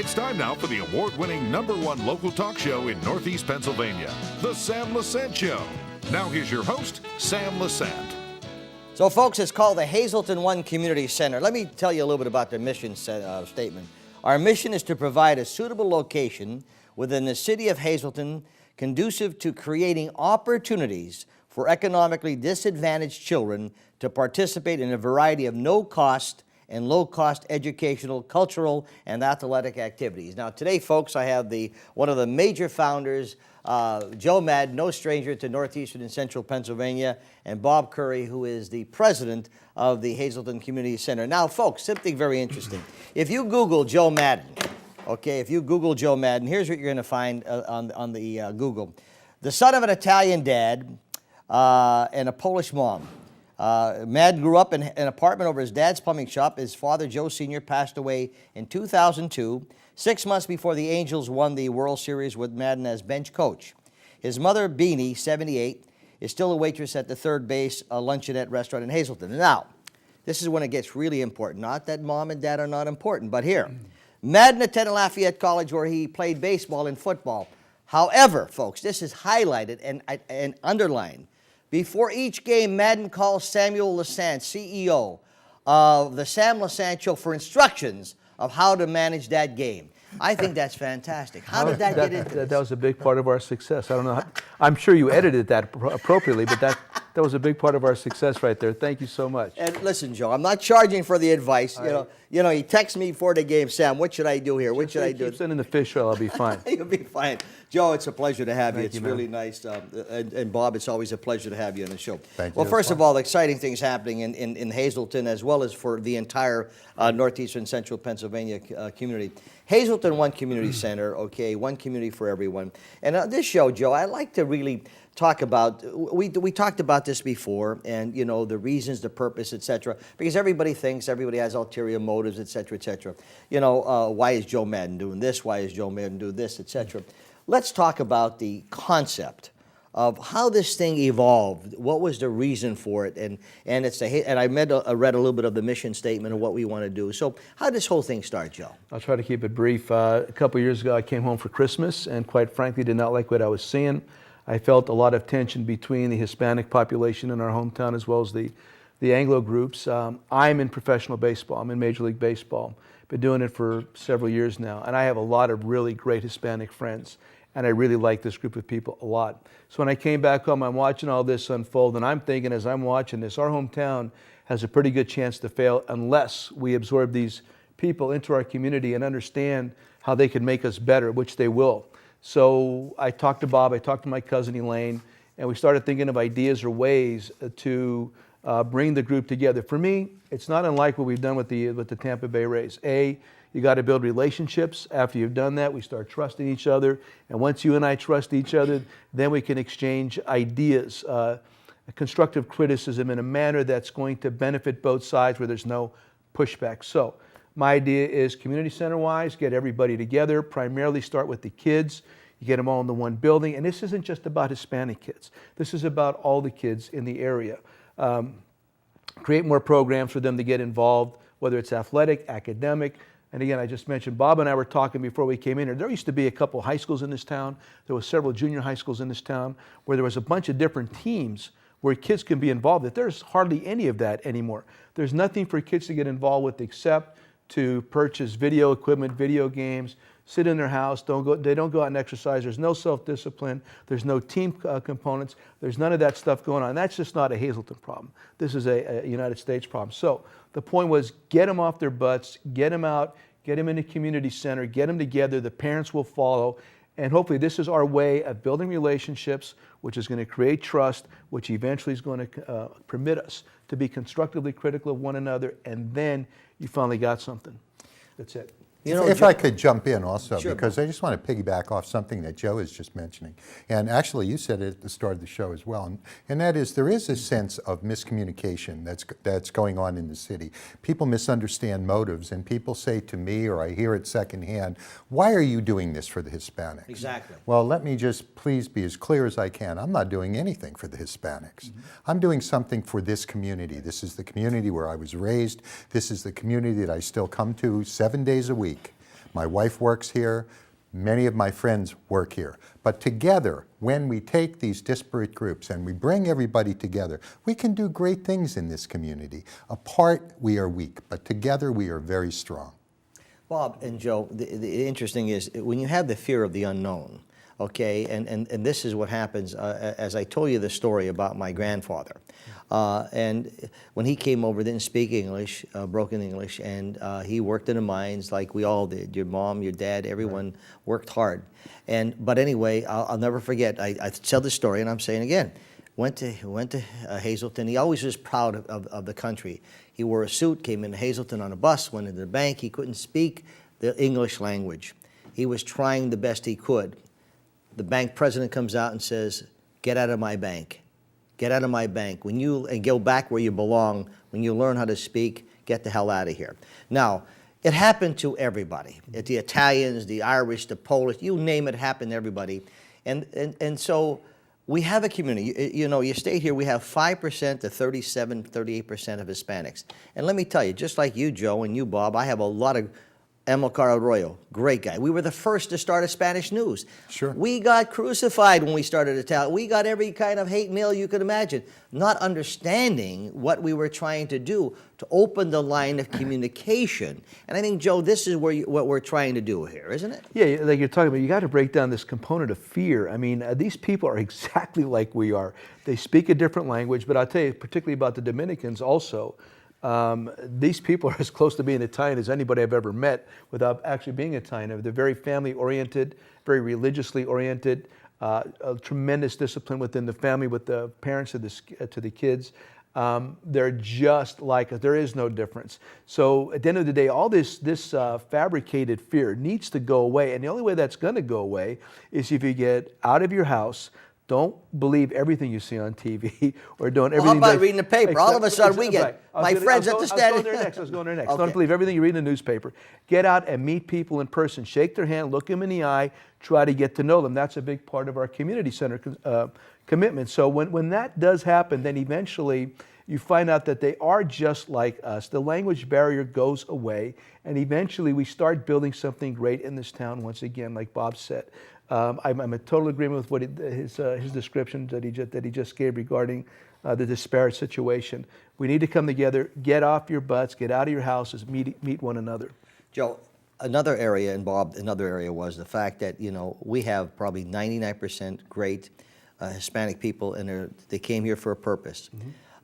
It's time now for the award-winning #1 local talk show in Northeast Pennsylvania, The Sam Lesante Show. Now here's your host, Sam Lesante. So folks, it's called the Hazleton One Community Center. Let me tell you a little bit about the mission statement. Our mission is to provide a suitable location within the city of Hazleton conducive to creating opportunities for economically disadvantaged children to participate in a variety of no-cost and low-cost educational, cultural, and athletic activities. Now today, folks, I have one of the major founders, Joe Maddon, no stranger to northeastern and central Pennsylvania, and Bob Curry, who is the president of the Hazleton Community Center. Now, folks, something very interesting. If you Google Joe Maddon, okay, if you Google Joe Maddon, here's what you're going to find on the Google. The son of an Italian dad and a Polish mom. Maddon grew up in an apartment over his dad's plumbing shop. His father, Joe Sr., passed away in 2002, 6 months before the Angels won the World Series with Maddon as bench coach. His mother, Beanie, 78, is still a waitress at the third base luncheonette restaurant in Hazleton. Now, this is when it gets really important. Not that mom and dad are not important, but here. Maddon attended Lafayette College where he played baseball and football. However, folks, this is highlighted and underlined. Before each game, Maddon calls Samuel Lesante, CEO of the Sam Lesante Show, for instructions of how to manage that game. I think that's fantastic. How did that get into this? That was a big part of our success. I don't know. I'm sure you edited that appropriately, but that was a big part of our success right there. Thank you so much. And listen, Joe, I'm not charging for the advice. You know, he texts me before the game, Sam, what should I do here? What should I do? Keep sending the fish oil, I'll be fine. You'll be fine. Joe, it's a pleasure to have you. It's you, really nice. And Bob, it's always a pleasure to have you on the show. Thank you. Well, first of all, exciting things happening in Hazleton as well as for the entire northeastern central Pennsylvania community. Hazleton One Community Center, okay, one community for everyone. And on this show, Joe, I like to really talk about, we talked about this before, and you know, the reasons, the purpose, etc. Because everybody has ulterior motives, etc., etc. You know, why is Joe Maddon doing this? Why is Joe Maddon doing this, etc. Let's talk about the concept of how this thing evolved. What was the reason for it? And I read a little bit of the mission statement of what we want to do. So how did this whole thing start, Joe? I'll try to keep it brief. A couple years ago, I came home for Christmas and quite frankly did not like what I was seeing. I felt a lot of tension between the Hispanic population in our hometown as well as the Anglo groups. I'm in professional baseball. I'm in Major League Baseball. Been doing it for several years now, and I have a lot of really great Hispanic friends, and I really like this group of people a lot. So when I came back home, I'm watching all this unfold, and I'm thinking as I'm watching this, our hometown has a pretty good chance to fail unless we absorb these people into our community and understand how they can make us better, which they will. So I talked to Bob, I talked to my cousin Elaine, and we started thinking of ideas or ways to bring the group together. For me, it's not unlike what we've done with the Tampa Bay Rays. You got to build relationships. After you've done that, we start trusting each other. And once you and I trust each other, then we can exchange ideas, constructive criticism in a manner that's going to benefit both sides where there's no pushback. So my idea is community center-wise, get everybody together, primarily start with the kids. You get them all in the one building. And this isn't just about Hispanic kids. This is about all the kids in the area. Create more programs for them to get involved, whether it's athletic, academic. And again, I just mentioned, Bob and I were talking before we came in here. There used to be a couple high schools in this town. There were several junior high schools in this town where there was a bunch of different teams where kids can be involved. There's hardly any of that anymore. There's nothing for kids to get involved with except to purchase video equipment, video games, sit in their house, they don't go out and exercise. There's no self-discipline. There's no team components. There's none of that stuff going on. That's just not a Hazleton problem. This is a United States problem. So the point was get them off their butts, get them out, get them in a community center, get them together. The parents will follow. And hopefully this is our way of building relationships, which is going to create trust, which eventually is going to permit us to be constructively critical of one another. And then you finally got something. That's it. You know, if I could jump in also, sure, because I just want to piggyback off something that Joe is just mentioning. And actually, you said it at the start of the show as well. And that is, there is a sense of miscommunication that's going on in the city. People misunderstand motives, and people say to me, or I hear it secondhand, why are you doing this for the Hispanics? Exactly. Well, let me just please be as clear as I can. I'm not doing anything for the Hispanics. I'm doing something for this community. This is the community where I was raised. This is the community that I still come to 7 days a week. My wife works here. Many of my friends work here. But together, when we take these disparate groups and we bring everybody together, we can do great things in this community. Apart, we are weak, but together we are very strong. Bob and Joe, the interesting is when you have the fear of the unknown, okay, and this is what happens, as I told you the story about my grandfather. And when he came over, didn't speak English, broken English, and he worked in the mines like we all did. Your mom, your dad, everyone worked hard. But anyway, I'll never forget, I tell this story, and I'm saying again, went to Hazleton. He always was proud of the country. He wore a suit, came into Hazleton on a bus, went into the bank. He couldn't speak the English language. He was trying the best he could. The bank president comes out and says, "Get out of my bank. Get out of my bank. And go back where you belong. When you learn how to speak, get the hell out of here." Now, it happened to everybody. The Italians, the Irish, the Polish, you name it, happened to everybody. And so we have a community. You know, you stay here, we have 5% to 37, 38% of Hispanics. And let me tell you, just like you, Joe, and you, Bob, I have a lot of Amilcar Arroyo, great guy. We were the first to start a Spanish news. Sure. We got crucified when we started Italian. We got every kind of hate mail you could imagine, not understanding what we were trying to do to open the line of communication. And I think, Joe, this is what we're trying to do here, isn't it? Yeah, like you're talking about, you got to break down this component of fear. I mean, these people are exactly like we are. They speak a different language, but I'll tell you, particularly about the Dominicans also, these people are as close to being Italian as anybody I've ever met without actually being Italian. They're very family-oriented, very religiously oriented, a tremendous discipline within the family with the parents to the kids. They're just like us. There is no difference. So at the end of the day, all this fabricated fear needs to go away. And the only way that's going to go away is if you get out of your house. Don't believe everything you see on TV or don't everything. How about reading the paper? All of a sudden we get my friends at the stand. I was going there next. Don't believe everything you read in the newspaper. Get out and meet people in person. Shake their hand, look them in the eye, try to get to know them. That's a big part of our community center commitment. So when that does happen, then eventually you find out that they are just like us. The language barrier goes away, and eventually we start building something great in this town once again, like Bob said. I'm in total agreement with what his description that he just gave regarding the disparate situation. We need to come together, get off your butts, get out of your houses, meet one another. Joe, another area, and Bob, another area was the fact that, you know, we have probably 99% great Hispanic people, and they came here for a purpose.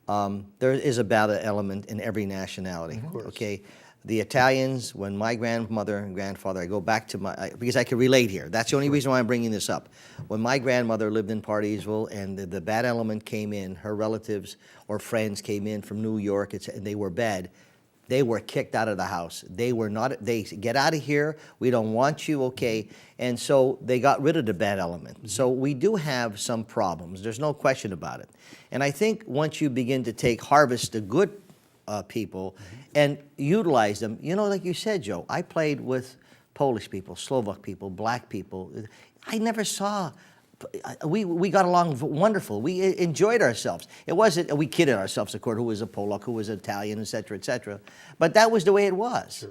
Mm-hmm. There is a ballot element in every nationality. Of course. Okay. The Italians, when my grandmother and grandfather, I go back to because I can relate here. That's the only reason why I'm bringing this up. When my grandmother lived in Partysville and the bad element came in, her relatives or friends came in from New York, and they were bad, they were kicked out of the house. They said, "Get out of here, we don't want you," okay? And so they got rid of the bad element. Mm-hmm. So we do have some problems, there's no question about it. And I think once you begin to harvest the good people and utilize them. You know, like you said, Joe, I played with Polish people, Slovak people, black people. I never saw, we got along wonderful. We enjoyed ourselves. It wasn't, we kidded ourselves, of course, who was a Polak, who was Italian, et cetera, et cetera. But that was the way it was.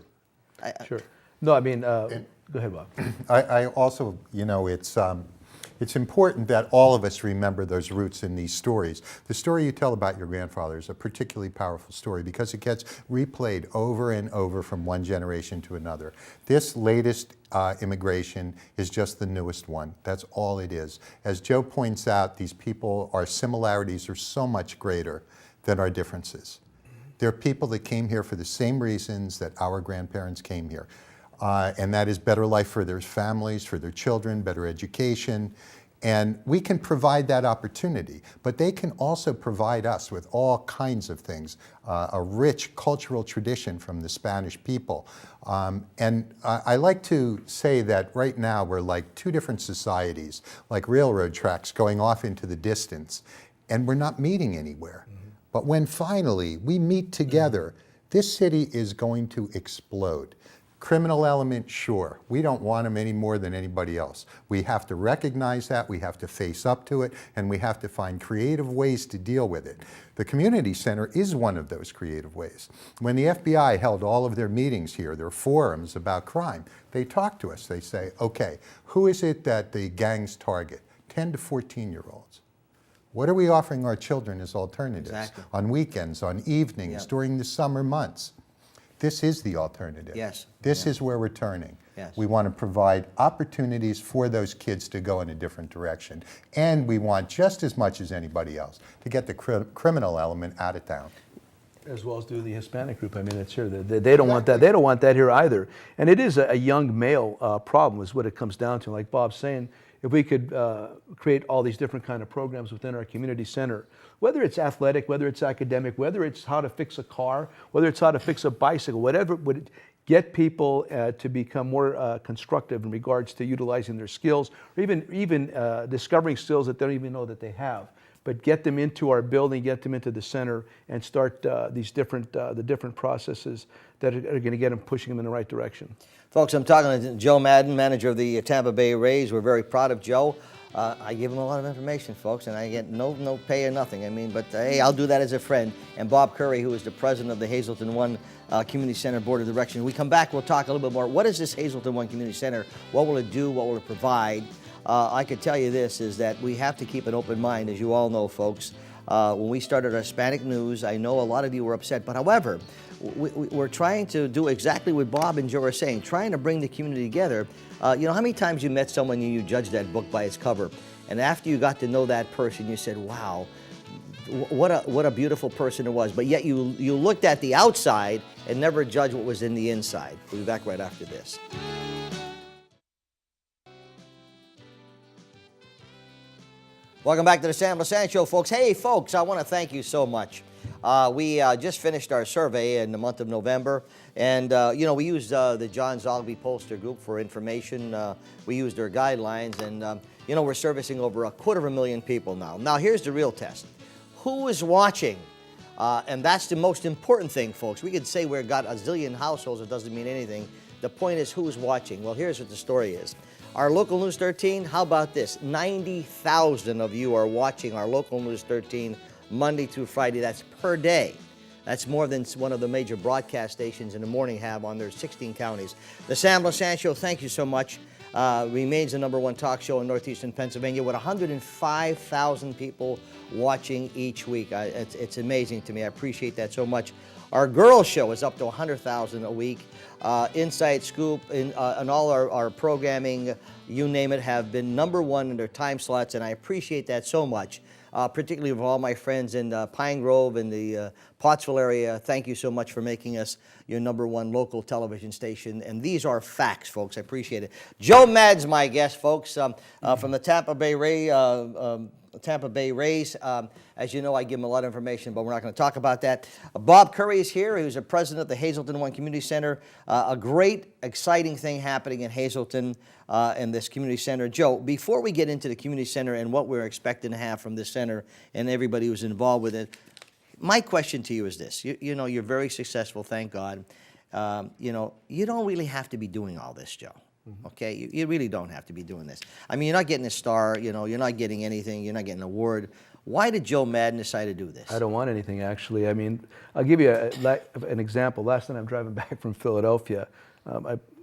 Sure. Sure. No, I mean, go ahead, Bob. I also, you know, it's important that all of us remember those roots in these stories. The story you tell about your grandfather is a particularly powerful story because it gets replayed over and over from one generation to another. This latest immigration is just the newest one. That's all it is. As Joe points out, these people, our similarities are so much greater than our differences. They're people that came here for the same reasons that our grandparents came here. And that is better life for their families, for their children, better education. And we can provide that opportunity, but they can also provide us with all kinds of things, a rich cultural tradition from the Spanish people. And I like to say that right now we're like two different societies, like railroad tracks going off into the distance, and we're not meeting anywhere. Mm-hmm. But when finally we meet together, this city is going to explode. Criminal element, sure. We don't want them any more than anybody else. We have to recognize that, we have to face up to it, and we have to find creative ways to deal with it. The community center is one of those creative ways. When the FBI held all of their meetings here, their forums about crime, they talk to us. They say, okay, who is it that the gangs target? 10 to 14-year-olds. What are we offering our children as alternatives? Exactly. On weekends, on evenings, Yep. during the summer months? This is the alternative. Yes. This Yeah. is where we're turning. Yes. We want to provide opportunities for those kids to go in a different direction. And we want, just as much as anybody else, to get the criminal element out of town. As well as do the Hispanic group. I mean, it's here. They don't want that. They don't want that here either. And it is a young male problem is what it comes down to. Like Bob's saying, if we could create all these different kind of programs within our community center, whether it's athletic, whether it's academic, whether it's how to fix a car, whether it's how to fix a bicycle, whatever would get people to become more constructive in regards to utilizing their skills, or even discovering skills that they don't even know that they have. But get them into our building, get them into the center, and start the different processes that are going to get them pushing them in the right direction. Folks, I'm talking to Joe Maddon, manager of the Tampa Bay Rays. We're very proud of Joe. I give him a lot of information, folks, and I get no pay or nothing. I mean, but hey, I'll do that as a friend. And Bob Curry, who is the president of the Hazleton One Community Center Board of Direction. When we come back, we'll talk a little bit more. What is this Hazleton One Community Center? What will it do? What will it provide? I could tell you this, is that we have to keep an open mind, as you all know, folks. When we started our Hispanic News, I know a lot of you were upset, but however, we're trying to do exactly what Bob and Joe are saying, trying to bring the community together. You know, how many times you met someone and you judged that book by its cover, and after you got to know that person, you said, wow, what a beautiful person it was, but yet you looked at the outside and never judged what was in the inside. We'll be back right after this. Welcome back to the Sam Lesante Show, folks. Hey, folks, I want to thank you so much. We just finished our survey in the month of November, and you know, we used the John Zogby Pollster Group for information. We used their guidelines, and you know, we're servicing over 250,000 people now. Now, here's the real test: who is watching? And that's the most important thing, folks. We could say we've got a zillion households; it doesn't mean anything. The point is, who's watching? Well, here's what the story is. Our local News 13, how about this? 90,000 of you are watching our local News 13 Monday through Friday. That's per day. That's more than one of the major broadcast stations in the morning have on their 16 counties. The Sam Lesante Show, thank you so much, remains the #1 talk show in northeastern Pennsylvania with 105,000 people watching each week. It's amazing to me. I appreciate that so much. Our girls show is up to 100,000 a week. Inside Scoop and all our programming, you name it, have been #1 in their time slots, and I appreciate that so much, particularly of all my friends in Pine Grove and the Pottsville area. Thank you so much for making us your #1 local television station, and these are facts, folks. I appreciate it. Joe Maddon's my guest, folks, from the Tampa Bay Rays. As you know, I give them a lot of information, but we're not going to talk about that. Bob Curry is here, who's the president of the Hazleton One Community Center. A great, exciting thing happening in Hazleton and this community center. Joe, before we get into the community center and what we're expecting to have from this center and everybody who's involved with it, my question to you is this. You know, you're very successful, thank God. You know, you don't really have to be doing all this, Joe. Okay, you really don't have to be doing this. I mean, you're not getting a star, you know, you're not getting anything, you're not getting an award. Why did Joe Maddon decide to do this? I don't want anything, actually. I mean, I'll give you an example. Last night I'm driving back from Philadelphia.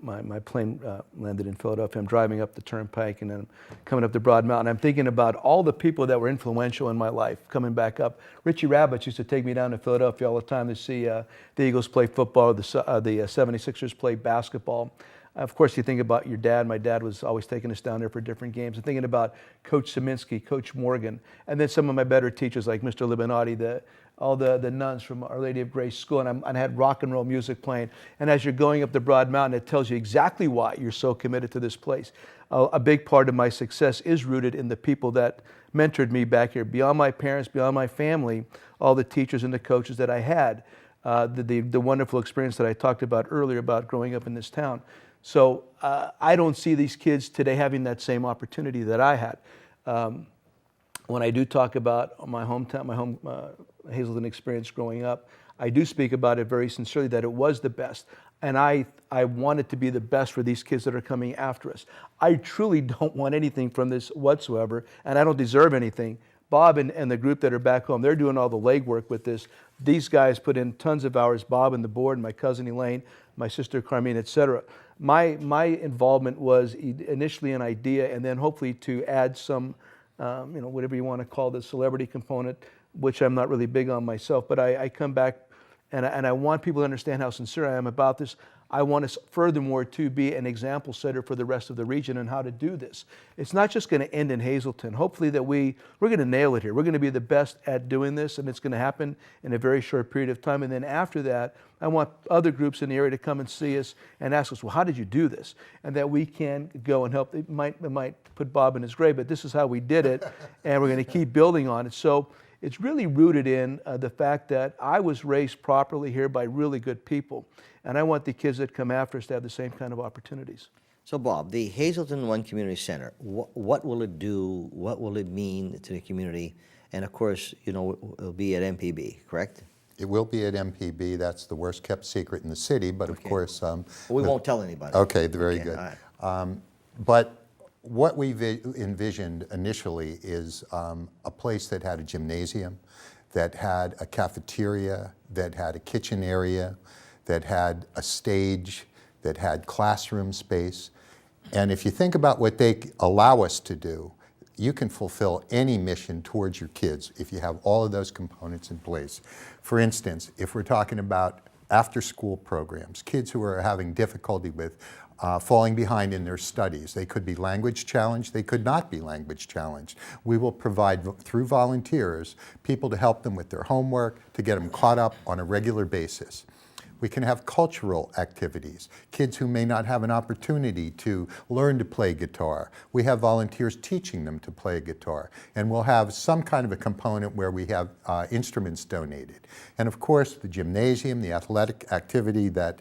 My plane landed in Philadelphia. I'm driving up the turnpike and then I'm coming up the Broad Mountain. I'm thinking about all the people that were influential in my life coming back up. Richie Rabbits used to take me down to Philadelphia all the time to see the Eagles play football, the 76ers play basketball. Of course, you think about your dad. My dad was always taking us down there for different games. I'm thinking about Coach Szyminski, Coach Morgan, and then some of my better teachers like Mr. Libinati, all the nuns from Our Lady of Grace School, and I had rock and roll music playing. And as you're going up the Broad Mountain, it tells you exactly why you're so committed to this place. A big part of my success is rooted in the people that mentored me back here. Beyond my parents, beyond my family, all the teachers and the coaches that I had, the wonderful experience that I talked about earlier about growing up in this town. So I don't see these kids today having that same opportunity that I had. When I do talk about my hometown, my home Hazleton experience growing up, I do speak about it very sincerely that it was the best. And I want it to be the best for these kids that are coming after us. I truly don't want anything from this whatsoever, and I don't deserve anything. Bob and the group that are back home, they're doing all the legwork with this. These guys put in tons of hours, Bob and the board, and my cousin Elaine, my sister Carmine, etc. My involvement was initially an idea, and then hopefully to add some, whatever you want to call the celebrity component, which I'm not really big on myself, but I come back and I want people to understand how sincere I am about this. I want us furthermore to be an example setter for the rest of the region and how to do this. It's not just going to end in Hazleton. Hopefully that we're going to nail it here. We're going to be the best at doing this, and it's going to happen in a very short period of time. And then after that, I want other groups in the area to come and see us and ask us, well, how did you do this? And that we can go and help. It might put Bob in his grave, but this is how we did it, and we're going to keep building on it. So it's really rooted in the fact that I was raised properly here by really good people. And I want the kids that come after us to have the same kind of opportunities. So, Bob, the Hazleton One Community Center, what will it do? What will it mean to the community? And, of course, it'll be at MPB, correct? It will be at MPB. That's the worst kept secret in the city, but of course... we won't tell anybody. Okay, very good. All right. But what we've envisioned initially is a place that had a gymnasium, that had a cafeteria, that had a kitchen area, that had a stage, that had classroom space. And if you think about what they allow us to do, you can fulfill any mission towards your kids if you have all of those components in place. For instance, if we're talking about after-school programs, kids who are having difficulty with falling behind in their studies. They could be language challenged, they could not be language challenged. We will provide, through volunteers, people to help them with their homework, to get them caught up on a regular basis. We can have cultural activities, kids who may not have an opportunity to learn to play guitar. We have volunteers teaching them to play guitar. And we'll have some kind of a component where we have instruments donated. And of course, the gymnasium, the athletic activity that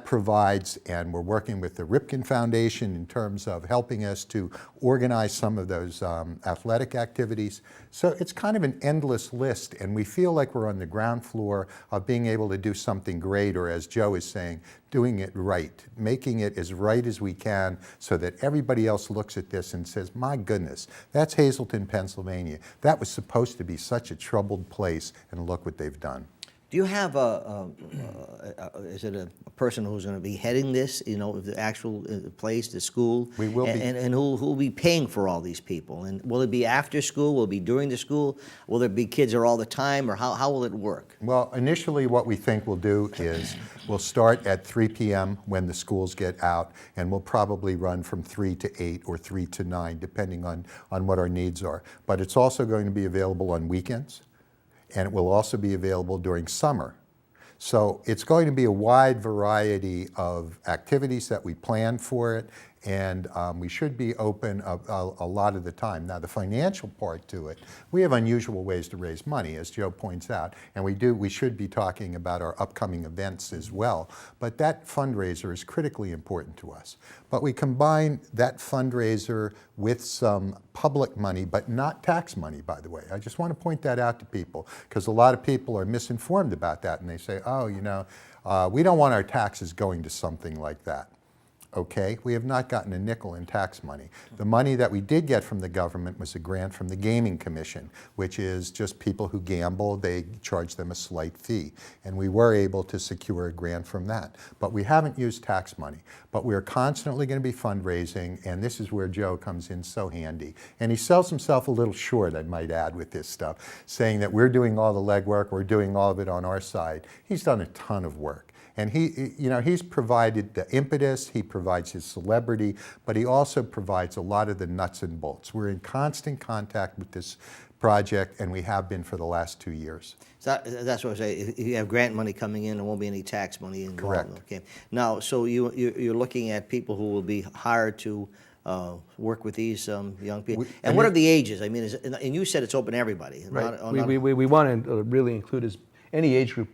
provides, and we're working with the Ripken Foundation in terms of helping us to organize some of those athletic activities. So it's kind of an endless list, and we feel like we're on the ground floor of being able to do something great, or as Joe is saying, doing it right, making it as right as we can so that everybody else looks at this and says, my goodness, that's Hazleton, Pennsylvania. That was supposed to be such a troubled place, and look what they've done. Do you have is it a person who's going to be heading this, the actual place, the school? We will be. And who'll be paying for all these people? And will it be after school? Will it be during the school? Will there be kids there all the time, or how will it work? Well, initially what we think we'll do is we'll start at 3 p.m. when the schools get out, and we'll probably run from 3 to 8 or 3 to 9, depending on what our needs are. But it's also going to be available on weekends, and it will also be available during summer. So it's going to be a wide variety of activities that we plan for it, and we should be open a lot of the time. Now, the financial part to it, we have unusual ways to raise money, as Joe points out, and we should be talking about our upcoming events as well, but that fundraiser is critically important to us. But we combine that fundraiser with some public money, but not tax money, by the way. I just want to point that out to people, because a lot of people are misinformed about that, and they say, oh, we don't want our taxes going to something like that. Okay, we have not gotten a nickel in tax money. The money that we did get from the government was a grant from the Gaming Commission, which is just people who gamble, they charge them a slight fee. And we were able to secure a grant from that. But we haven't used tax money. But we're constantly going to be fundraising, and this is where Joe comes in so handy. And he sells himself a little short, I might add, with this stuff, saying that we're doing all the legwork, we're doing all of it on our side. He's done a ton of work. And he's provided the impetus, he provides his celebrity, but he also provides a lot of the nuts and bolts. We're in constant contact with this project, and we have been for the last 2 years. So that's what I say. If you have grant money coming in, there won't be any tax money involved. Correct. Okay. Now, so you're looking at people who will be hired to work with these young people. And what are the ages? I mean, and you said it's open to everybody. Right. We want to really include any age group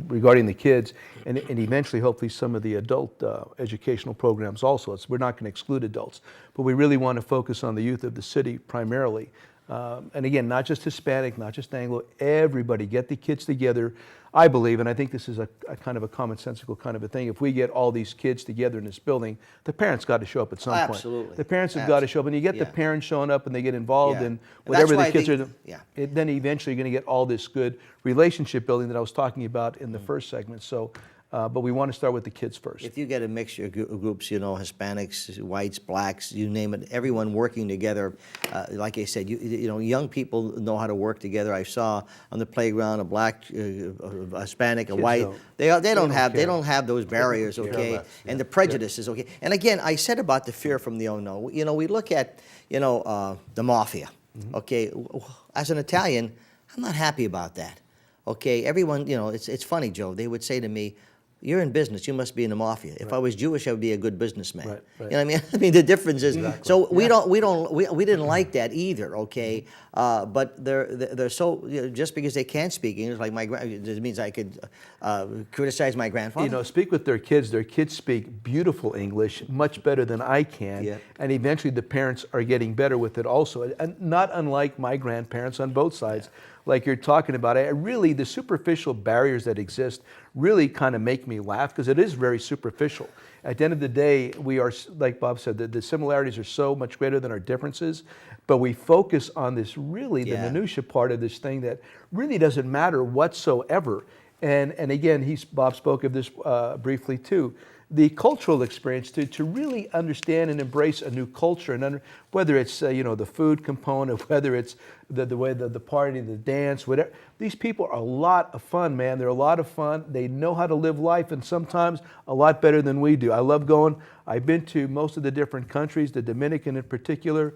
regarding the kids, and eventually, hopefully, some of the adult educational programs also. We're not going to exclude adults, but we really want to focus on the youth of the city primarily. And again, not just Hispanic, not just Anglo, everybody, get the kids together. I believe, and I think this is a kind of a commonsensical kind of a thing, if we get all these kids together in this building, the parents got to show up at some point. Absolutely. The parents have got to show up, and you get the parents showing up and they get involved Yeah. in And whatever that's the why I kids think- are. Then eventually you're going to get all this good relationship building that I was talking about in the first segment. So, but we want to start with the kids first. If you get a mixture of groups, you know, Hispanics, whites, blacks, you name it, everyone working together, like I said, you know, young people know how to work together. I saw on the playground a black, a Hispanic, a white. don't. They don't have care. those barriers, okay, less, and the prejudices, okay. And again, I said about the fear from the unknown. You know, we look at, you know, the mafia, okay. As an Italian, I'm not happy about that. Okay, everyone, you know, it's funny, Joe. They would say to me, "You're in business. You must be in the mafia." If I was Jewish, I would be a good businessman. Right. You know what I mean? I mean, the difference is. So we didn't like that either. Okay, but they're so, you know, just because they can't speak English, like it means I could criticize my grandfather. You know, speak with their kids. Their kids speak beautiful English, much better than I can. Yeah. And eventually the parents are getting better with it also. And not unlike my grandparents on both sides, like you're talking about. Really, the superficial barriers that exist really kind of make me laugh because it is very superficial. At the end of the day, we are, like Bob said, the similarities are so much greater than our differences, but we focus on this really, the minutia part of this thing that really doesn't matter whatsoever. And again, Bob spoke of this briefly too. The cultural experience to really understand and embrace a new culture, and whether it's you know, the food component, whether it's the way the party, the dance, whatever. These people are a lot of fun, man. They're a lot of fun. They know how to live life, and sometimes a lot better than we do. I love going. I've been to most of the different countries, the Dominican in particular.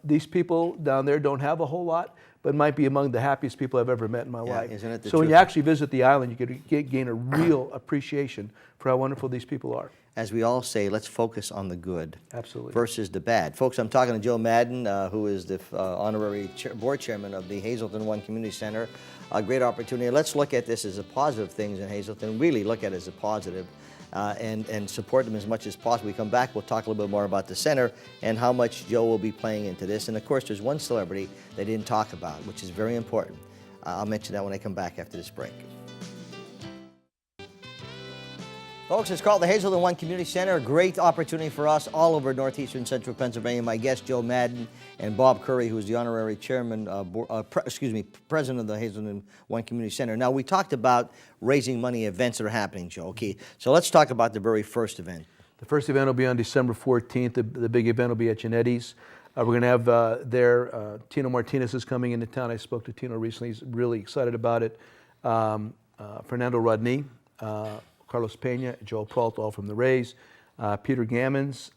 These people down there don't have a whole lot, but might be among the happiest people I've ever met in my life. Isn't it the So when you truth? actually visit the island, you could gain a real appreciation for how wonderful these people are. As we all say, let's focus on the good. Absolutely. Versus the bad. Folks, I'm talking to Joe Maddon, who is the honorary board chairman of the Hazleton One Community Center. A great opportunity. Let's look at this as a positive things in Hazleton. Really look at it as a positive. And support them as much as possible. We come back, we'll talk a little bit more about the center and how much Joe will be playing into this. And of course, there's one celebrity they didn't talk about, which is very important. I'll mention that when I come back after this break. Folks, it's called the Hazleton One Community Center. A great opportunity for us all over northeastern central Pennsylvania. My guests, Joe Maddon and Bob Curry, who is the honorary chairman, president of the Hazleton One Community Center. Now, we talked about raising money events that are happening, Joe. Okay, so let's talk about the very first event. The first event will be on December 14th. The big event will be at Genetti's. We're going to have Tino Martinez is coming into town. I spoke to Tino recently. He's really excited about it. Fernando Rodney, Carlos Pena, Joel Prolt, all from the Rays. Peter Gammons,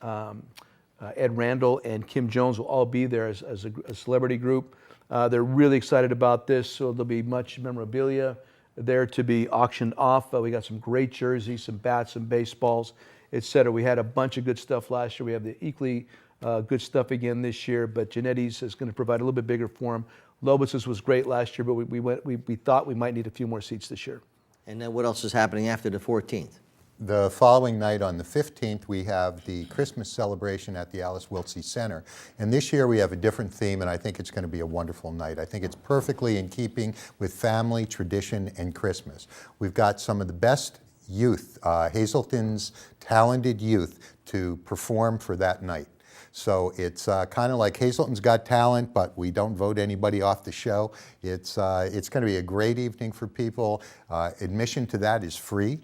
Ed Randall, and Kim Jones will all be there as a celebrity group. They're really excited about this, so there'll be much memorabilia there to be auctioned off. We got some great jerseys, some bats, some baseballs, etc. We had a bunch of good stuff last year. We have the equally good stuff again this year, but Genetti's is going to provide a little bit bigger for them. Lobos's was great last year, but we thought we might need a few more seats this year. And then what else is happening after the 14th? The following night on the 15th, we have the Christmas celebration at the Alice Wiltsey Center. And this year we have a different theme, and I think it's going to be a wonderful night. I think it's perfectly in keeping with family, tradition, and Christmas. We've got some of the best youth, Hazleton's talented youth, to perform for that night. So it's kind of like Hazleton's Got Talent, but we don't vote anybody off the show. It's going to be a great evening for people. Admission to that is free,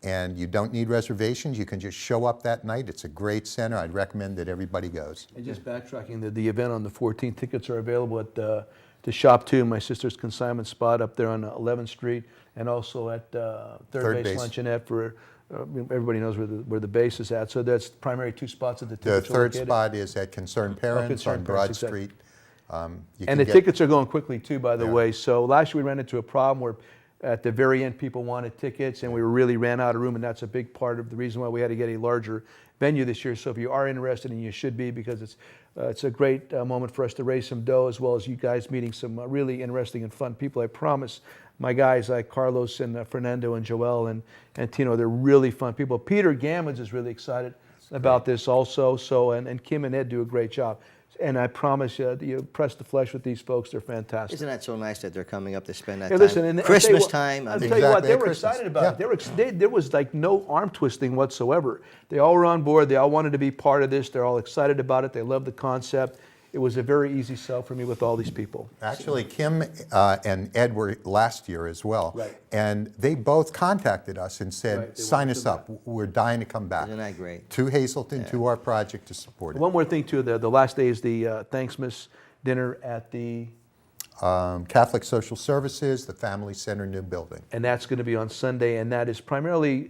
and you don't need reservations. You can just show up that night. It's a great center. I'd recommend that everybody goes. And just backtracking, the event on the 14th, tickets are available at the Shop 2, my sister's consignment spot up there on 11th Street, and also at Third Base Luncheonette for everybody knows where the base is at. So that's the primary two spots at the tickets. The third spot is at Concerned Parents on Broad Street. And the tickets are going quickly too, by the way. So last year we ran into a problem where at the very end people wanted tickets and we really ran out of room, and that's a big part of the reason why we had to get a larger venue this year. So if you are interested, and you should be, because it's a great moment for us to raise some dough, as well as you guys meeting some really interesting and fun people. I promise my guys like Carlos and Fernando and Joel and Tino, they're really fun people. Peter Gammons is really excited about this also. So and Kim and Ed do a great job. And I promise you press the flesh with these folks, they're fantastic. Isn't that so nice that they're coming up to spend that Hey, time? listen, and Christmas time. I'll I mean, tell you what, Exactly, they at were Christmas. excited about Yeah. it. There was like no arm twisting whatsoever. They all were on board. They all wanted to be part of this. They're all excited about it. They love the concept. It was a very easy sell for me with all these people. Actually, Kim and Ed were last year as well. Right. And they both contacted us and said, Right, they sign wanted us to up. We're dying to come back. Isn't that great? To Hazleton, to our project to support it. One more thing too, the last day is the Thanksmas dinner at the, Catholic Social Services, the Family Center new building. and that's going to be on Sunday, and that is primarily,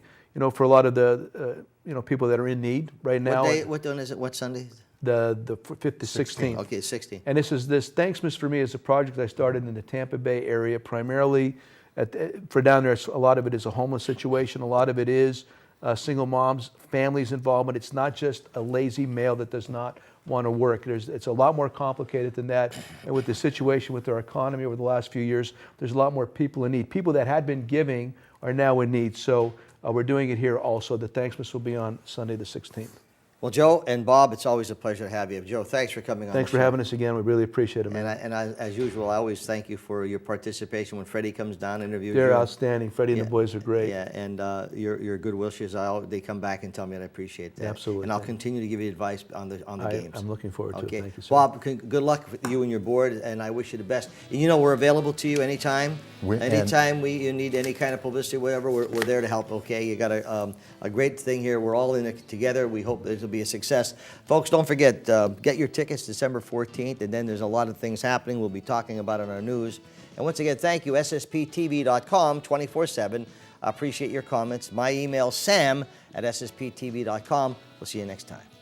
for a lot of the, people that are in need right now. What day is it? What Sunday? The 5th to 16th. Okay, 16. And this Thanksmas for me is a project I started in the Tampa Bay area, primarily for down there. A lot of it is a homeless situation. A lot of it is single moms, families involvement. It's not just a lazy male that does not want to work. It's a lot more complicated than that. And with the situation with our economy over the last few years, there's a lot more people in need. People that had been giving are now in need. So we're doing it here also. The Thanksmas will be on Sunday the 16th. Well, Joe and Bob, it's always a pleasure to have you. Joe, thanks for coming on. Thanks for having us again. We really appreciate it, man. As usual, I always thank you for your participation when Freddie comes down and interviews They're you. outstanding. Freddie and the boys are great. Yeah, and your good wishes. They come back and tell me, and I appreciate that. Absolutely. And I'll continue to give you advice on the games. I'm looking forward to okay. it. Thank you, sir. Bob, good luck with you and your board, and I wish you the best. And we're available to you anytime. Anytime you need any kind of publicity, whatever, we're there to help. Okay, you got a great thing here. We're all in it together. We hope this will be a success. Folks, don't forget, get your tickets December 14th, and then there's a lot of things happening. We'll be talking about it on our news. And once again, thank you, ssptv.com 24/7. I appreciate your comments. My email, sam@ssptv.com. We'll see you next time.